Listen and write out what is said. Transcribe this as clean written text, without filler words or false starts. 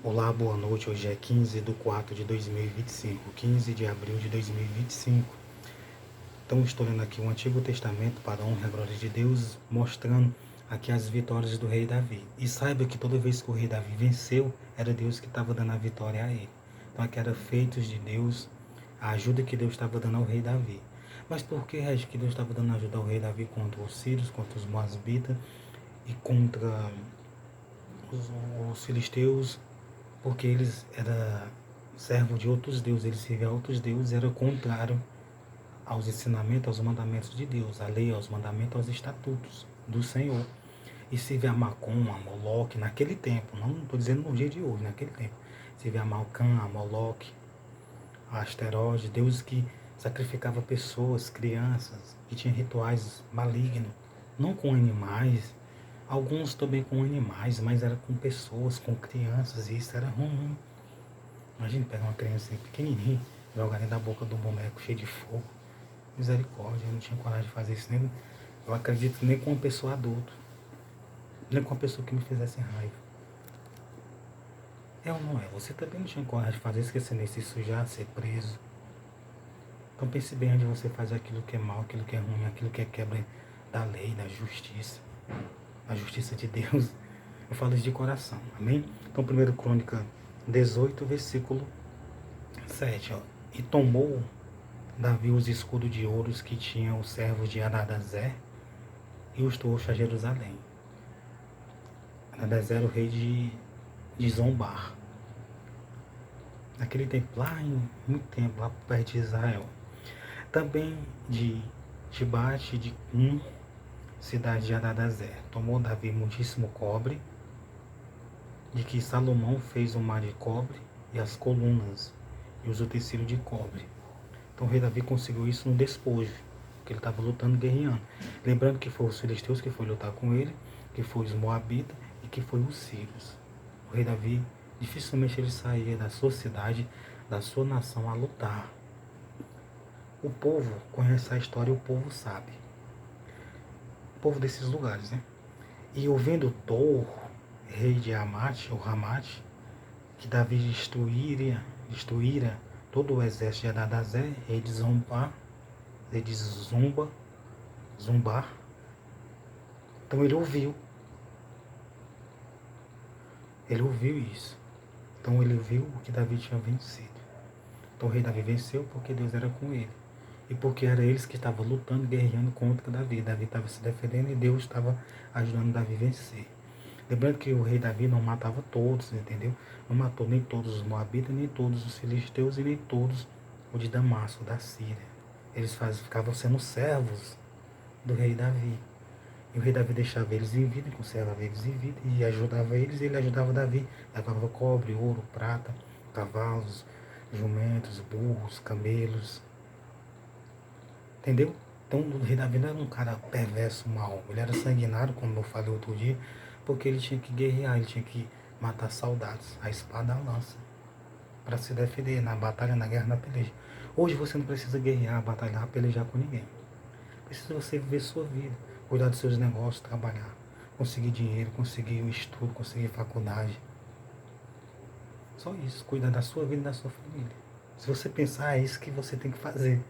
Olá, boa noite. Hoje é 15 de 4 de 2025, 15 de abril de 2025. Então, estou lendo aqui o Antigo Testamento para a honra e glória de Deus, mostrando aqui as vitórias do rei Davi. E saiba que toda vez que o rei Davi venceu, era Deus que estava dando a vitória a ele. Então, aqui era feitos de Deus, a ajuda que Deus estava dando ao rei Davi. Mas por que, Regi, que Deus estava dando ajuda ao rei Davi contra os sírios, contra os moabitas e contra os filisteus? Porque eles eram servos de outros deuses, eles serviam a outros deuses, era contrário aos ensinamentos, aos mandamentos de Deus, à lei, aos mandamentos, aos estatutos do Senhor. E servia a Macom, a Moloque, naquele tempo, não estou dizendo no dia de hoje, naquele tempo. Servia a Malcã, a Moloque, a Asteroide, deuses que sacrificavam pessoas, crianças, que tinham rituais malignos, não com animais, alguns também com animais, mas era com pessoas, com crianças, e isso era ruim. Imagina pegar uma criança pequenininha, jogar dentro da boca do boneco cheio de fogo. Misericórdia, eu não tinha coragem de fazer isso nem. Eu acredito nem com uma pessoa adulta, nem com uma pessoa que me fizesse raiva. É ou não é? Você também não tinha coragem de fazer isso, esquecer nem se sujar, ser preso. Então pense bem onde você faz aquilo que é mal, aquilo que é ruim, aquilo que é quebra da lei, da justiça, a justiça de Deus. Eu falo isso de coração, amém? Então 1 Crônica 18, versículo 7, ó. E tomou Davi os escudos de ouros que tinham os servos de Adadazer e os trouxe a Jerusalém. Adadazer era o rei de Zombar. Naquele tempo, lá em muito tempo, lá perto de Israel. Também de Tibate, de cidade de Adadazer. Tomou Davi muitíssimo cobre, de que Salomão fez o mar de cobre e as colunas, e os utensílios de cobre. Então o rei Davi conseguiu isso no despojo, porque ele estava lutando, guerreando. Lembrando que foi os filisteus que foi lutar com ele, que foi os moabitas e que foi os sírios. O rei Davi, dificilmente ele saía da sua cidade, da sua nação a lutar. O povo conhece a história e o povo sabe. O povo desses lugares, né? E ouvindo Tou, rei de Amate, ou Ramate, que Davi destruíra todo o exército de Adadazer, rei de Zombar, Zumbar. Então ele ouviu isso. Então ele viu o que Davi tinha vencido. Então o rei Davi venceu porque Deus era com ele. E porque era eles que estavam lutando, guerreando contra Davi. Davi estava se defendendo e Deus estava ajudando Davi a vencer. Lembrando que o rei Davi não matava todos, entendeu? Não matou nem todos os moabitas, nem todos os filisteus e nem todos os de Damasco, da Síria. Eles ficavam sendo servos do rei Davi. E o rei Davi deixava eles em vida, conservava eles em vida e ajudava eles, e ele ajudava Davi. Levava cobre, ouro, prata, cavalos, jumentos, burros, camelos. Entendeu? Então o rei Davi não era um cara perverso, mau. Ele era sanguinário, como eu falei outro dia, porque ele tinha que guerrear, ele tinha que matar soldados, a espada e a lança, para se defender na batalha, na guerra, na peleja. Hoje você não precisa guerrear, batalhar, pelejar com ninguém. Precisa você viver sua vida, cuidar dos seus negócios, trabalhar, conseguir dinheiro, conseguir o estudo, conseguir faculdade. Só isso, cuidar da sua vida e da sua família. Se você pensar, é isso que você tem que fazer.